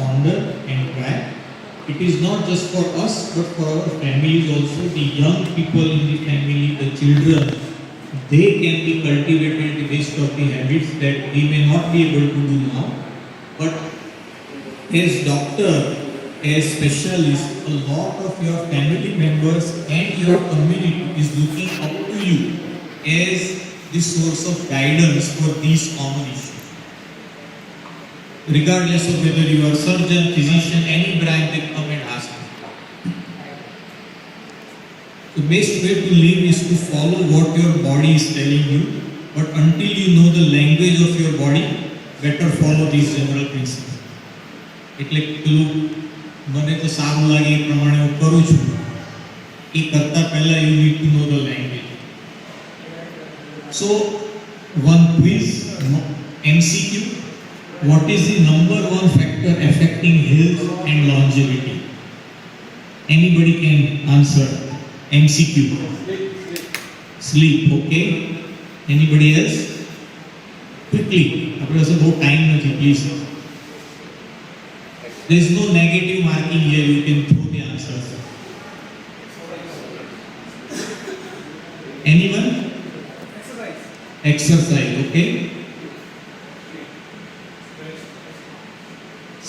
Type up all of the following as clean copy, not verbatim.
ponder and try. It is not just for us, but for our families also. The young people in the family, the children, they can be cultivated the waste of the habits that we may not be able to do now. But as doctor, as specialist, a lot of your family members and your community is looking up to you as the source of guidance for these common issues. Regardless of whether you are surgeon, physician, any branch, they come and ask you. The best way to live is to follow what your body is telling you, but until you know the language of your body, better follow these general principles. એટલે પેલું મને તો સારું લાગે એ પ્રમાણે હું કરું છું. એ કરતા પહેલા you need to know the language. So one quiz, MCQ. What is the number one factor affecting health and longevity? Anybody can answer. MCQ. Sleep. Okay. Anybody else? Quickly. આપણે પાસે બહુ ટાઈમ નથી, please. There is no negative marking here. You can throw the answers. Anyone? Exercise. Okay.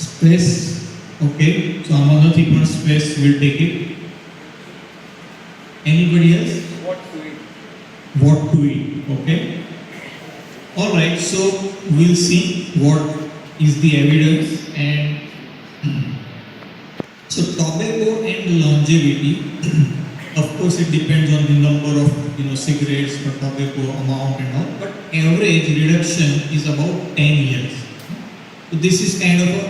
Stress. Okay. So Amanati for stress will take it. Anybody else? What to eat? What to eat. Okay. All right. So we'll see what is the evidence. And so tobacco and longevity, of course it depends on the number of cigarettes or tobacco amount and all, but average reduction is about 10 years. So this is kind of a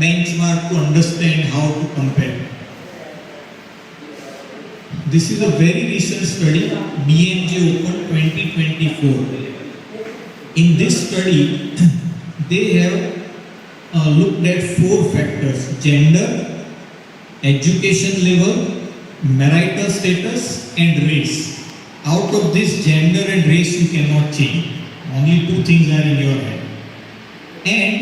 benchmark to understand how to compare. This is a very recent study, BMJ Open 2024. In this study, they have looked at 4 factors: gender, education level, marital status, and race. Out of this, gender and race you cannot change. Only 2 things are in your head. And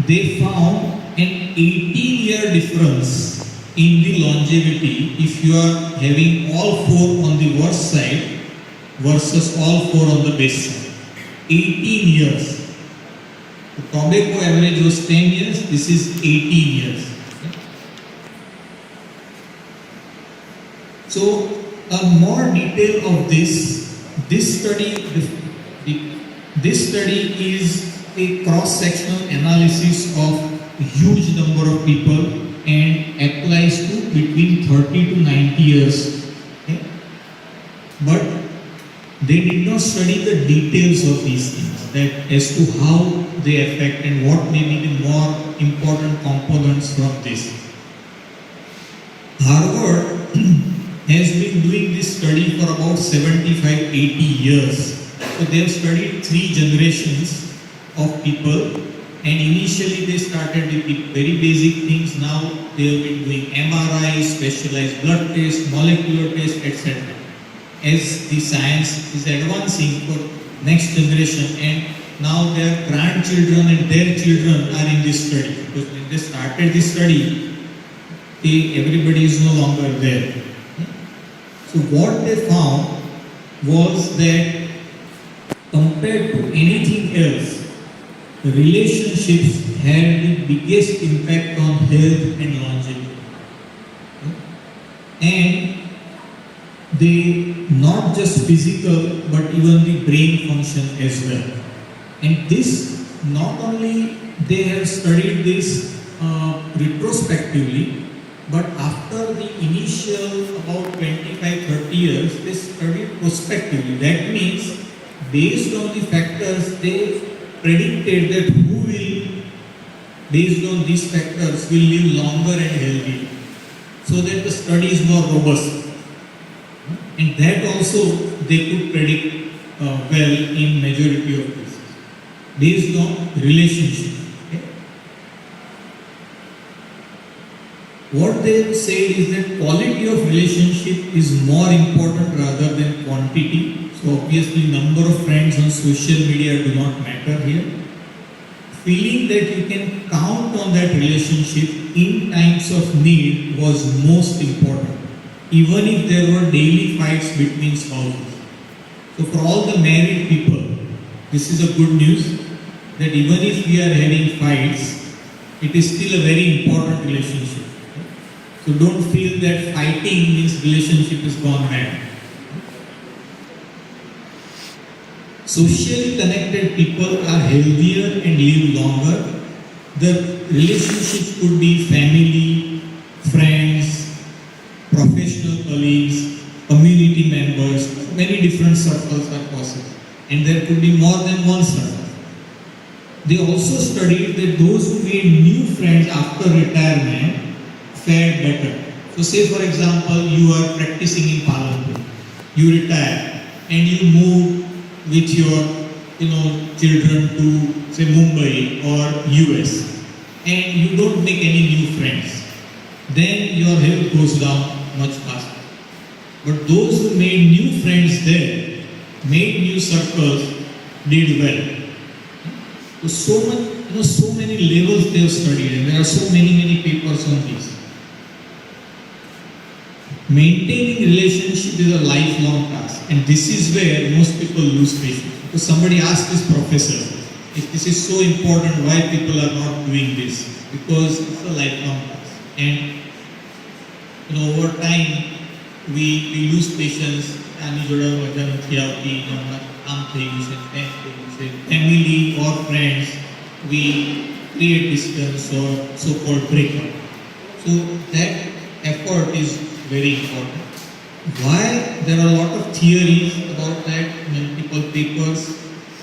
they found an 18-year difference in the longevity if you are having all 4 on the worst side versus all 4 on the best side. 18 years. The tobacco average was 10 years, this is 18 years. So, a more detail of this study is a cross-sectional analysis of a huge number of people and applies to between 30 to 90 years. Okay? But they did not study the details of these things, that as to how they affect and what may be the more important components from this. Harvard has been doing this study for about 75-80 years. So they have studied 3 generations of people, and initially they started with the very basic things. Now they have been doing MRI, specialized blood tests, molecular tests, etc. As the science is advancing for next generation, and now their grandchildren and their children are in this study, because when they started this study, everybody is no longer there. So what they found was that compared to anything else, relationships had the biggest impact on health and longevity. And they not just physical but even the brain function as well. And this, not only they have studied this retrospectively, but after the initial about 25-30 years, they studied prospectively. That means based on the factors, they predicted that who will, based on these factors, will live longer and healthy, so that the study is more robust. And that also they could predict well in majority of cases, based on relationship. Okay? What they have said is that quality of relationship is more important rather than quantity. So obviously number of friends on social media do not matter here. feeling that you can count on that relationship in times of need was most important, even if there were daily fights between spouses. So for all the married people, this is a good news that even if we are having fights, it is still a very important relationship. So don't feel that fighting means relationship is gone bad. Socially connected people are healthier and live longer. The relationships could be family, friends, professional colleagues, community members, many different circles are possible. And there could be more than one circle. They also studied that those who made new friends after retirement fared better. So say for example, you are practicing in Palanpur, you retire and you move with your children to say Mumbai or US and you don't make any new friends, then your health goes down much faster. But those who made new friends there, made new circles, did well. So many levels they have studied, and there are so many papers on this. Maintaining relationship is a lifelong task, and this is where most people lose patience. Because somebody asked this professor, if this is so important, why people are not doing this? Because it's a lifelong task, and over time we lose patience. Family or friends, we create distance or so-called breakup. So that effort is very important. Why? There are a lot of theories about that, multiple papers.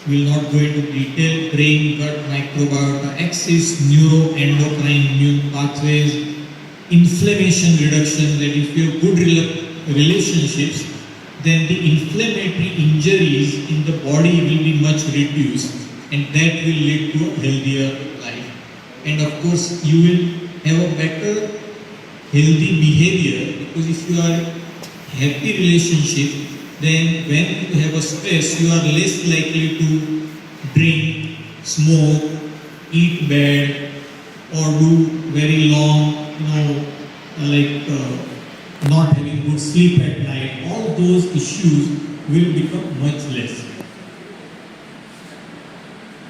We will not go into detail. Brain, gut, microbiota, axis, neuroendocrine, immune pathways, inflammation reduction. That if you have good relationships, then the inflammatory injuries in the body will be much reduced, and that will lead to a healthier life. And of course, you will have a better healthy behavior, because if you are happy relationship, then when you have a stress, you are less likely to drink, smoke, eat bad, or do very long, not having good sleep at night. All those issues will become much less.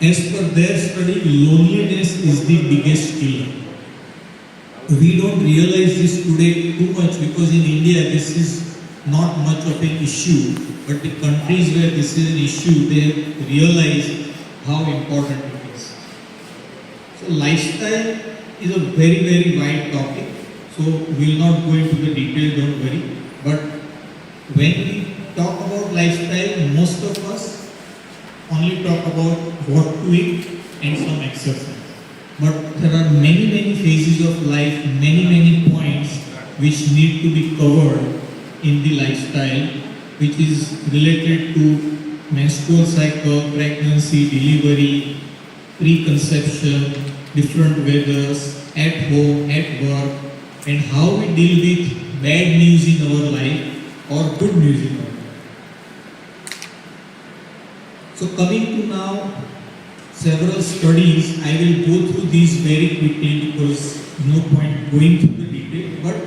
As per their study, loneliness is the biggest killer. We don't realize this today too much, because in India this is not much of an issue, but the countries where this is an issue, they have realized how important it is. So lifestyle is a very wide topic, so we will not go into the detail, don't worry. But when we talk about lifestyle, most of us only talk about what to eat and some exercise. But there are many phases of life, many points which need to be covered in the lifestyle, which is related to menstrual cycle, pregnancy, delivery, preconception, different weathers, at home, at work, and how we deal with bad news in our life or good news in our life. So coming to now several studies, I will go through these very quickly because no point going through the detail, but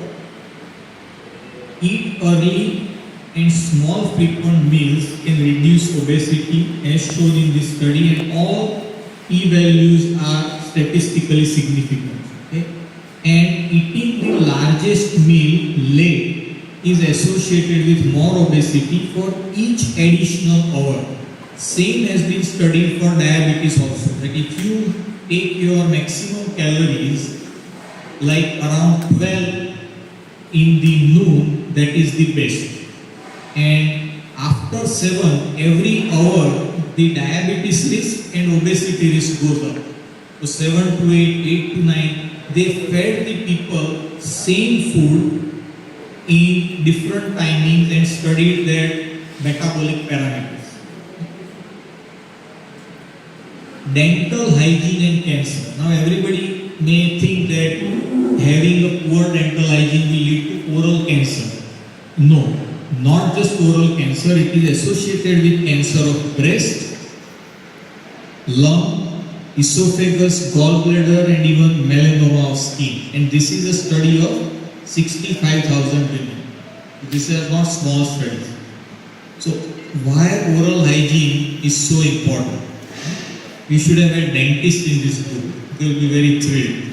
eat early and small frequent meals can reduce obesity as shown in this study, and all p-values are statistically significant. Okay? And eating the largest meal late is associated with more obesity for each additional hour. Same has been studied for diabetes also. That if you take your maximum calories like around 12 in the noon, that is the best. And after 7, every hour, the diabetes risk and obesity risk goes up. So 7 to 8, 8 to 9, they fed the people same food in different timings and studied their metabolic parameters. Dental hygiene and cancer. Now everybody may think that having a poor dental hygiene will lead to oral cancer. No, not just oral cancer, it is associated with cancer of breast, lung, esophagus, gallbladder, and even melanoma of skin. And this is a study of 65,000 women. These are not small studies. So why oral hygiene is so important? We should have a dentist in this group. They will be very thrilled.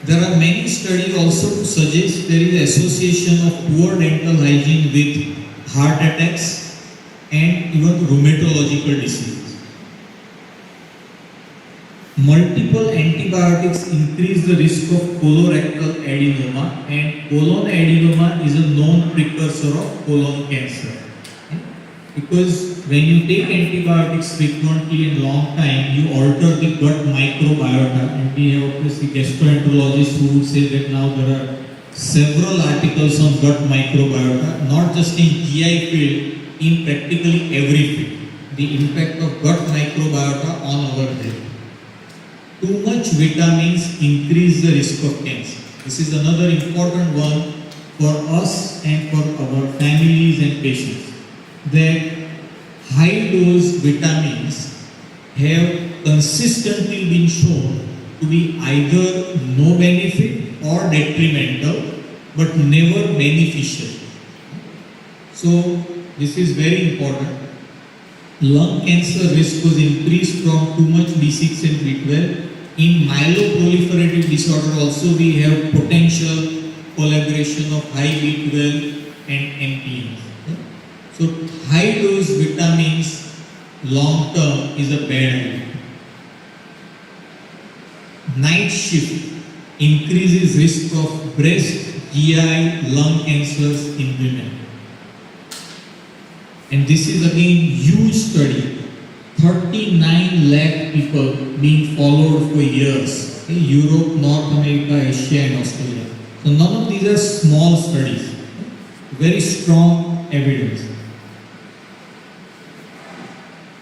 There are many studies also to suggest there is an association of poor dental hygiene with heart attacks and even rheumatological diseases. Multiple antibiotics increase the risk of colorectal adenoma, and colon adenoma is a known precursor of colon cancer. Because when you take antibiotics frequently and long time, you alter the gut microbiota, and we have obviously gastroenterologists who would say that now there are several articles on gut microbiota, not just in GI field, in practically every field. The impact of gut microbiota on our health. Too much vitamins increase the risk of cancer. This is another important one for us and for our families and patients. That high dose vitamins have consistently been shown to be either no benefit or detrimental, but never beneficial. So this is very important. Lung cancer risk was increased from too much B6 and B12. In myeloproliferative disorder also we have potential collaboration of high B12 and MPNs. So high dose vitamins long term is a bad idea. Night shift increases risk of breast, GI, lung cancers in women. And this is again huge study. 39 lakh people being followed for years. Okay? Europe, North America, Asia and Australia. So none of these are small studies. Very strong evidence.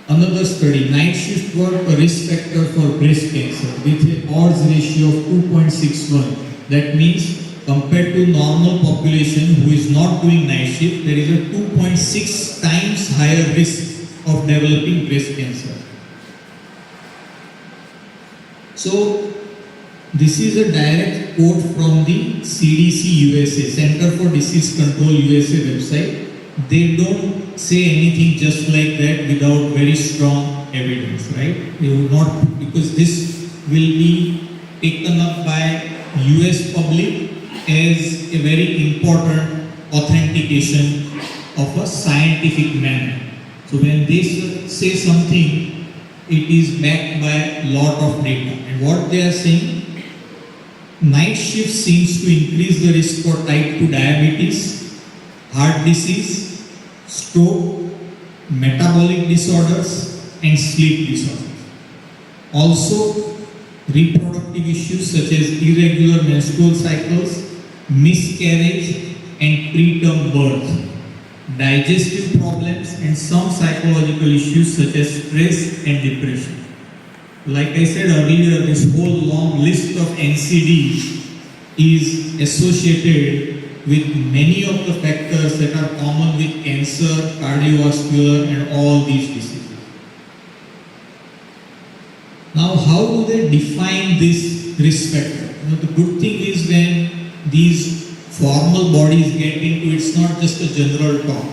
Another study, night shift work a risk factor for breast cancer with an odds ratio of 2.61. That means compared to normal population who is not doing night shift, there is a 2.6 times higher risk of developing breast cancer. So this is a direct quote from the CDC USA, Center for Disease Control USA website. They don't say anything just like that without very strong evidence, right? They will not, because this will be taken up by US public as a very important authentication of a scientific manner. So when they say something, it is backed by lot of data. And what they are saying, night shift seems to increase the risk for type 2 diabetes, heart disease, stroke, metabolic disorders, and sleep disorders. Also, reproductive issues such as irregular menstrual cycles, miscarriage, and preterm birth, digestive problems, and some psychological issues such as stress and depression. Like I said earlier, this whole long list of NCDs is associated with many of the factors that are common with cancer, cardiovascular, and all these diseases. Now, how do they define this risk factor? The good thing is when these formal bodies get into, it's not just a general talk.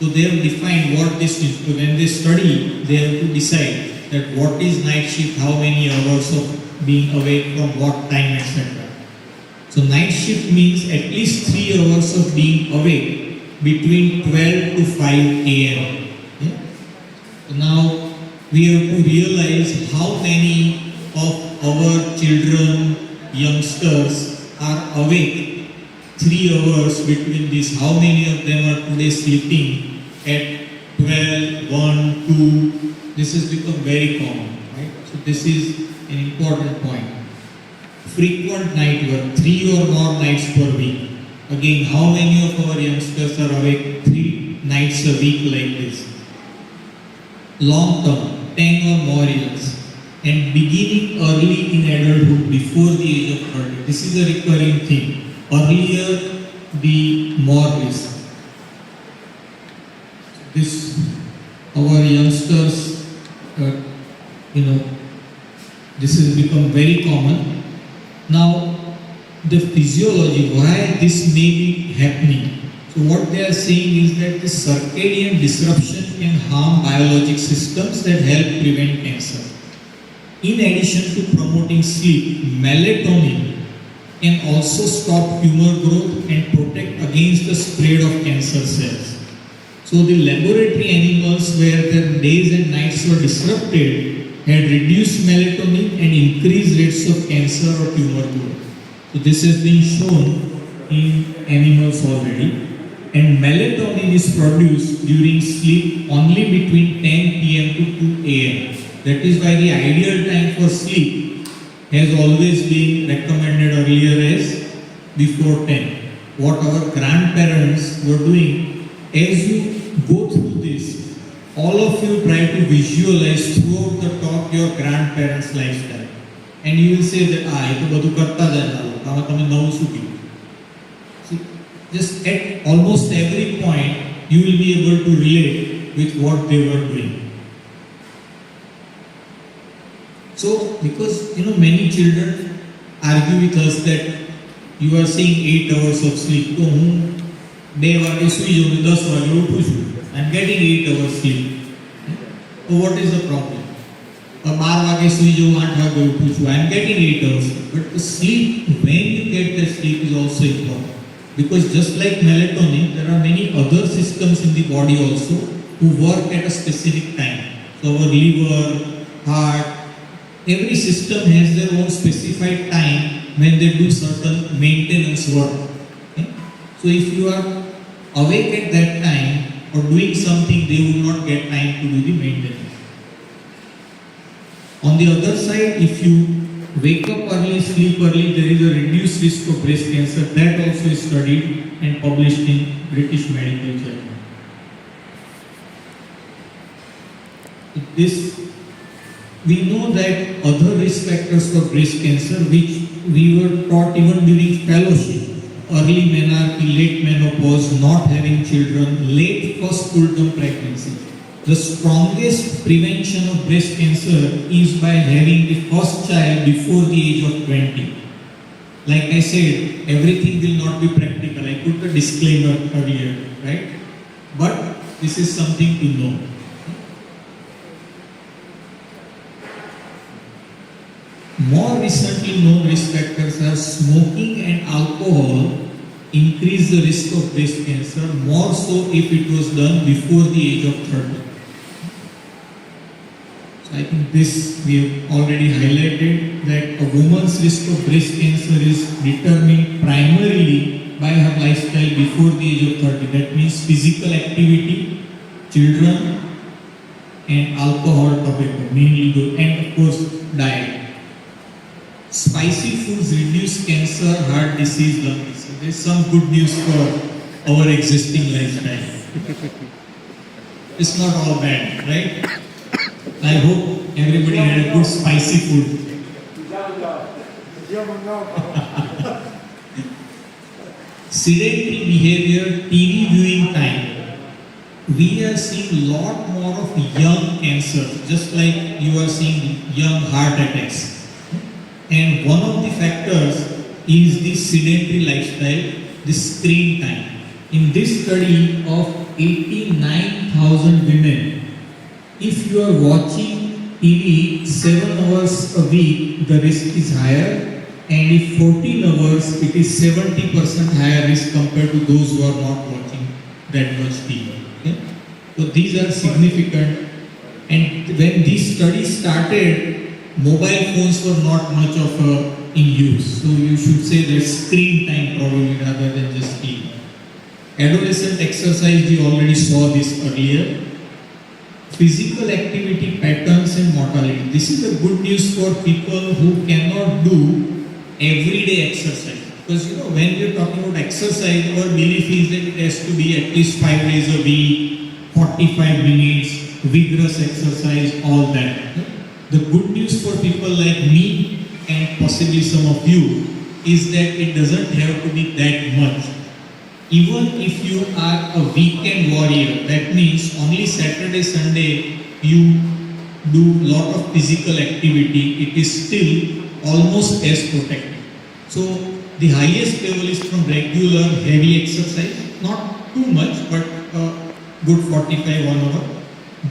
So they have defined what this is. When they study, they have to decide that what is night shift, how many hours of being awake from what time, etc. So night shift means at least 3 hours of being awake between 12 to 5 a.m. Yeah? So now we have to realize how many of our children, youngsters are awake 3 hours between this. How many of them are today sleeping at 12, 1, 2? This has become very common, right? So this is an important point. Frequent night work, 3 or more nights per week. Again, how many of our youngsters are awake 3 nights a week like this? Long term, 10 or more years. And beginning early in adulthood, before the age of 30. This is a recurring thing. Earlier, the more risk. This, our youngsters, Now, the physiology, why this may be happening. So what they are saying is that the circadian disruption can harm biologic systems that help prevent cancer. In addition to promoting sleep, melatonin can also stop tumor growth and protect against the spread of cancer cells. So the laboratory animals where their days and nights were disrupted had reduced melatonin and increased rates of cancer or tumor growth. So this has been shown in animals already. And melatonin is produced during sleep only between 10 p.m. to 2 a.m. That is why the ideal time for sleep has always been recommended earlier as before 10. What our grandparents were doing, as you go through this, all of you try to visualize throughout the talk your grandparents' lifestyle. And you will say that, એ તો બધું કરતા જ હતા, તમે નવું શું કીધું? Just at almost every point, you will be able to relate with what they were doing. So, because many children argue with us that you are saying 8 hours of sleep. So, હું 2 વાગે સુઈ જાઉં 10 વાગે ઉઠું છું. I am getting 8 hours sleep. So, what is the problem? 12 વાગે સુઈ જાઉં 8 વાગે ઉઠું છું. I am getting 8 hours. But the sleep, when you get the sleep, is also important. Because just like melatonin, there are many other systems in the body also who work at a specific time. So our liver, heart, every system has their own specified time when they do certain maintenance work. Okay? So if you are awake at that time or doing something, they will not get time to do the maintenance. On the other side, if you wake up early, sleep early, there is a reduced risk of breast cancer. That also is studied and published in British Medical Journal. We know that other risk factors for breast cancer, which we were taught even during fellowship, early menarche, late menopause, not having children, late first full-term pregnancy. The strongest prevention of breast cancer is by having the first child before the age of 20. Like I said, everything will not be practical. I put a disclaimer earlier, right? But this is something to know. More recently known risk factors are smoking and alcohol increase the risk of breast cancer, more so if it was done before the age of 30. I think this we have already highlighted, that a woman's risk of breast cancer is determined primarily by her lifestyle before the age of 30. That means physical activity, children, and alcohol, tobacco, mainly good, and of course diet. Spicy foods reduce cancer, heart disease, lung disease. There is some good news for our existing lifestyle. It's not all bad, right? I hope everybody had a good spicy food. Sedentary behavior, TV viewing time. We are seeing a lot more of young cancer, just like you are seeing young heart attacks. And one of the factors is the sedentary lifestyle, the screen time. In this study of 89,000 women, if you are watching TV 7 hours a week, the risk is higher, and if 14 hours, it is 70% higher risk compared to those who are not watching that much TV. Okay? So these are significant, and when these studies started, mobile phones were not much of in use. So you should say that screen time probably rather than just TV. Adolescent exercise, we already saw this earlier. Physical activity patterns and mortality. This is a good news for people who cannot do everyday exercise. Because when we are talking about exercise, our belief is that it has to be at least 5 days a week, 45 minutes, vigorous exercise, all that. The good news for people like me and possibly some of you is that it doesn't have to be that much. Even if you are a weekend warrior, that means only Saturday, Sunday you do lot of physical activity, it is still almost as protective. So the highest level is from regular heavy exercise, not too much, but good 45 1 hour.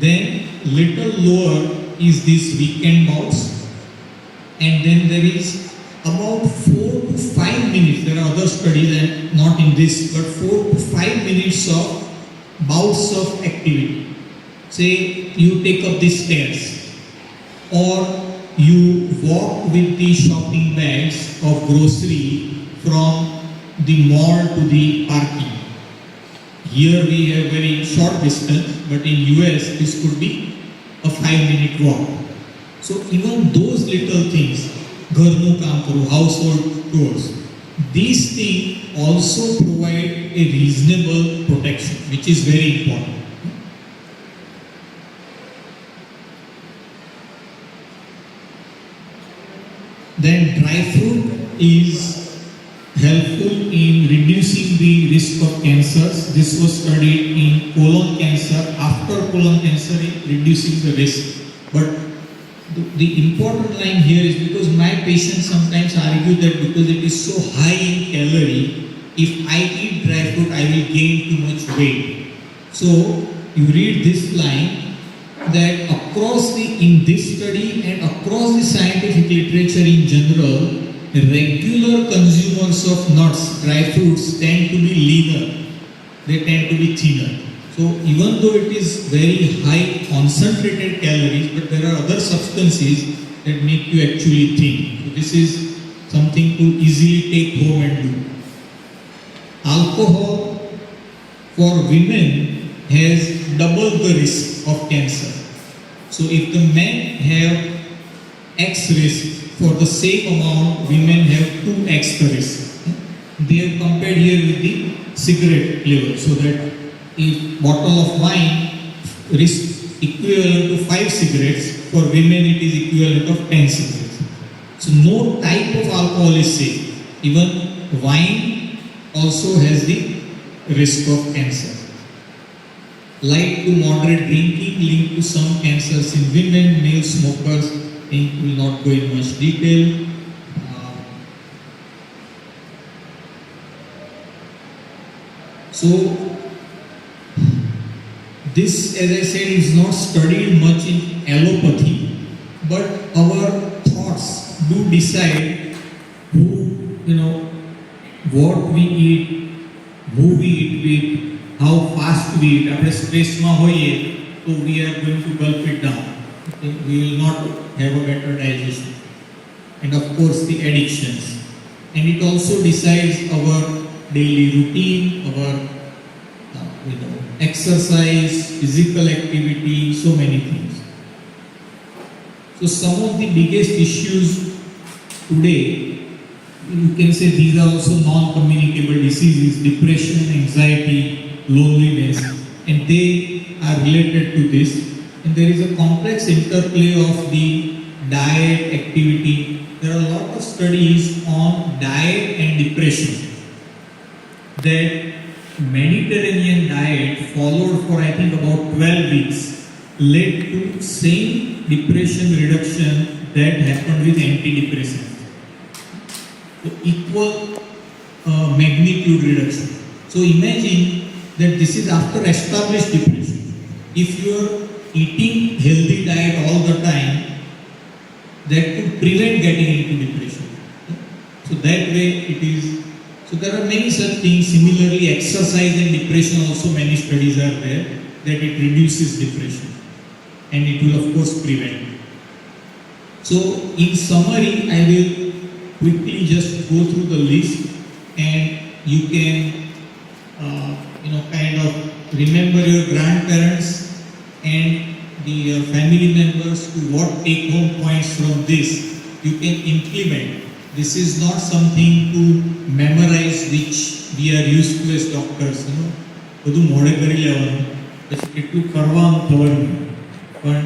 Then little lower is this weekend bouts, and then there is about 4 to 5 minutes. There are other studies and not in this, but 4 to 5 minutes of bouts of activity. Say you take up the stairs, or you walk with the shopping bags of grocery from the mall to the parking. Here we have very short distance, but in US this could be a 5-minute walk. So even those little things, घरનું કામ કરવું, household chores, these things also provide a reasonable protection, which is very important. Then dry fruit is helpful in reducing the risk of cancers. This was studied in colon cancer. After colon cancer, reducing the risk. But the important line here is, because my patients sometimes argue that because it is so high in calorie, if I eat dry fruit, I will gain too much weight. So you read this line, that in this study and across the scientific literature in general, regular consumers of nuts, dry fruits, tend to be leaner. They tend to be thinner. So even though it is very high concentrated calories, but there are other substances that make you actually thin. So this is something to easily take home and do. Alcohol for women has double the risk of cancer. So if the men have X risk, for the same amount, women have 2x the risk. They have compared here with the cigarette level, so that if bottle of wine risk equivalent to 5 cigarettes, for women it is equivalent of 10 cigarettes. So no type of alcohol is safe. Even wine also has the risk of cancer. Light to moderate drinking linked to some cancers in women. Male smokers, I will not go in much detail. So this, as I said, is not studied much in allopathy, but our thoughts do decide who, what we eat, who we eat with, how fast we eat. After stress ma hoye, so we are going to gulp it down. Okay? We will not have a better digestion. And of course the addictions. And it also decides our daily routine, our exercise, physical activity, so many things. So some of the biggest issues today, you can say these are also non-communicable diseases: depression, anxiety, loneliness, and they are related to this. And there is a complex interplay of the diet, activity. There are a lot of studies on diet and depression. That Mediterranean diet, followed for I think about 12 weeks, led to same depression reduction that happened with antidepressants. So equal magnitude reduction. So imagine that this is after established depression. If you are eating healthy diet all the time, that could prevent getting into depression. So that way it is. So there are many such things. Similarly, exercise and depression, also many studies are there that it reduces depression, and it will of course prevent. So in summary, I will quickly just go through the list, and you can kind of remember your grandparents and the family members to what take home points from this you can implement. This is not something to memorize, which we are used to as doctors. બધું મોડે કરી લેવાનું, પછી કેટલું કરવાનું ખબર નહીં. But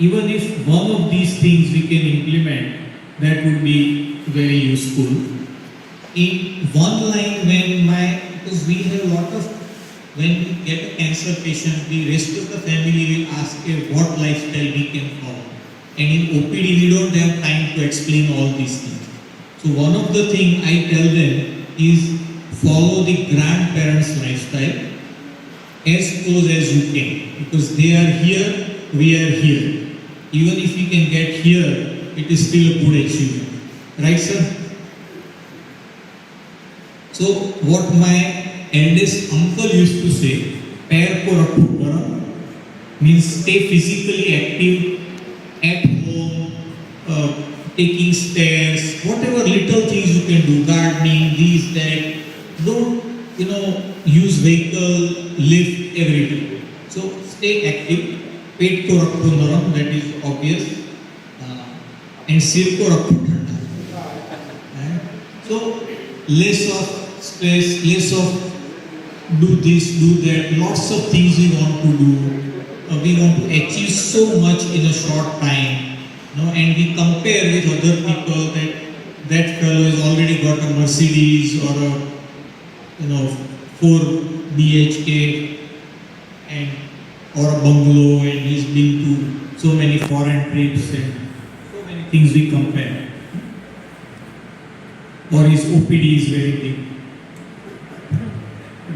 even if one of these things we can implement, that would be very useful. In one line, because we have a lot of, when we get a cancer patient, the rest of the family will ask what lifestyle we can follow. And in OPD, we don't have time to explain all these things. So So one of the thing I tell them is follow the grandparents' lifestyle as close as you can, because they are here, we are here. Even if we can get here, it is still a good achievement. Right, sir? So what my eldest uncle used to say, pair ko rakho garam, means stay physically active at home, taking stairs, whatever little things you can do, gardening, this, that. Don't, use vehicle, lift, everything. So stay active. Pet ko rakho naram, that is obvious. And sir ko rakho thanda. So less of stress, less of do this, do that. Lots of things we want to do. We want to achieve so much in a short time. And we compare with other people that fellow has already got a Mercedes or a 4 BHK or a bungalow, and he's been to so many foreign trips and so many things we compare. Or his OPD is very big.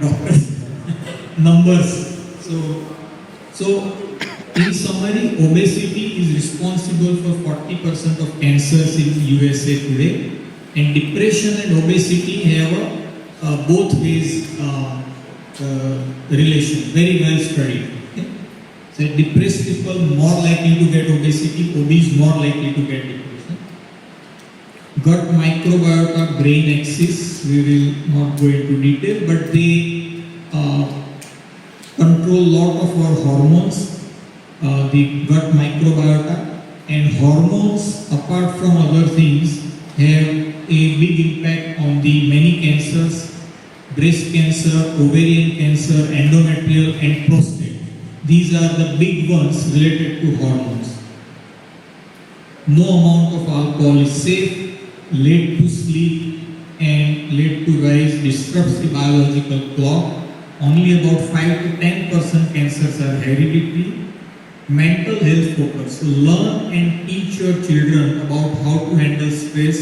Doctors, numbers. So in summary, obesity is responsible for 40% of cancers in USA today, and depression and obesity have both ways relation, very well studied. Okay? So depressed people more likely to get obesity, obese more likely to get depression. Gut microbiota, brain axis, we will not go into detail, but they control lot of our hormones, the gut microbiota, and hormones apart from other things have a big impact on the many cancers: breast cancer, ovarian cancer, endometrial and prostate. These are the big ones related to hormones. No amount of alcohol is safe, late to sleep and late to rise disrupts the biological clock. Only about 5 to 10% cancers are hereditary. Mental health focus. So learn and teach your children about how to handle stress,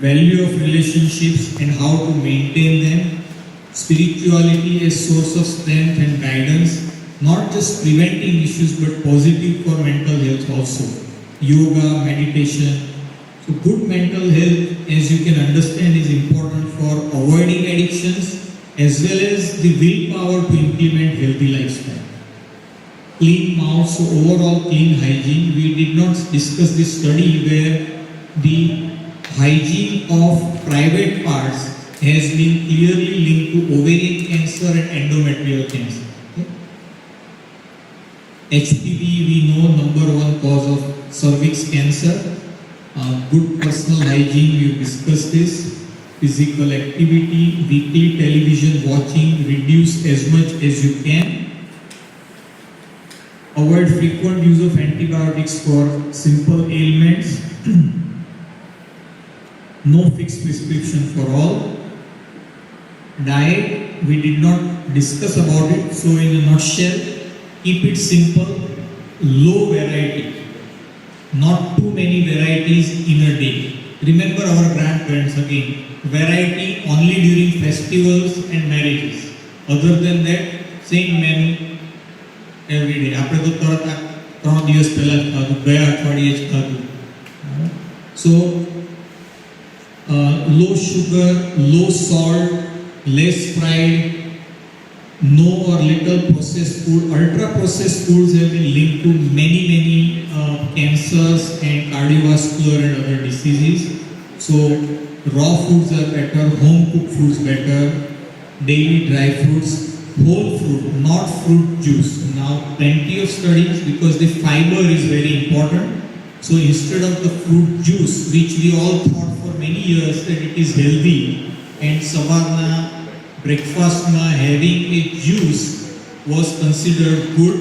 value of relationships and how to maintain them. Spirituality as source of strength and guidance, not just preventing issues but positive for mental health also. Yoga, meditation. So good mental health, as you can understand, is important for avoiding addictions as well as the willpower to implement healthy lifestyle. Clean mouth, so overall clean hygiene. We did not discuss this study where the hygiene of private parts has been clearly linked to ovarian cancer and endometrial cancer. Okay? HPV, we know, number one cause of cervix cancer. Good personal hygiene, we discussed this. Physical activity, weekly television watching, reduce as much as you can. Avoid frequent use of antibiotics for simple ailments. No fixed prescription for all. Diet, we did not discuss about it, so in a nutshell, keep it simple, low variety, not too many varieties in a day. Remember our grandparents again, variety only during festivals and marriages. Other than that, same menu every day. આપણે તો તરત 3 દિવસ પહેલા જ ખાધું, ગયા અઠવાડિયે જ ખાધું. So low sugar, low salt, less fried, no or little processed food. Ultra processed foods have been linked to many cancers and cardiovascular and other diseases. So raw foods are better, home cooked foods better, daily dry fruits, whole fruit, not fruit juice. Now plenty of studies, because the fiber is very important. So instead of the fruit juice, which we all thought for many years that it is healthy, and savarna breakfast having a juice was considered good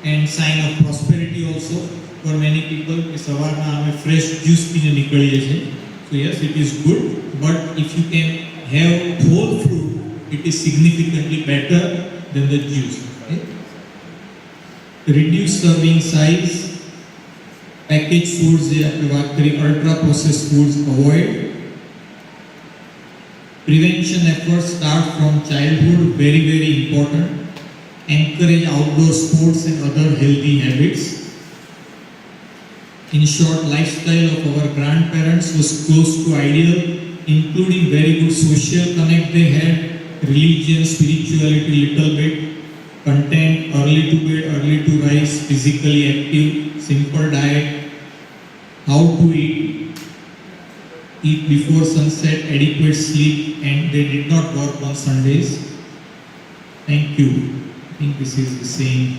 and sign of prosperity also for many people. Savarna hame fresh juice pine nikaliye chhe. So yes, it is good, but if you can have whole fruit, it is significantly better than the juice. Okay? Reduce serving size. Packaged foods, ultra processed foods avoid. Prevention efforts start from childhood, very, very important. Encourage outdoor sports and other healthy habits. In short, lifestyle of our grandparents was close to ideal, including very good social connect they had, religion, spirituality little bit, content, early to bed, early to rise, physically active, simple diet, how to eat before sunset, adequate sleep, and they did not work on Sundays. Thank you. I think this is the same.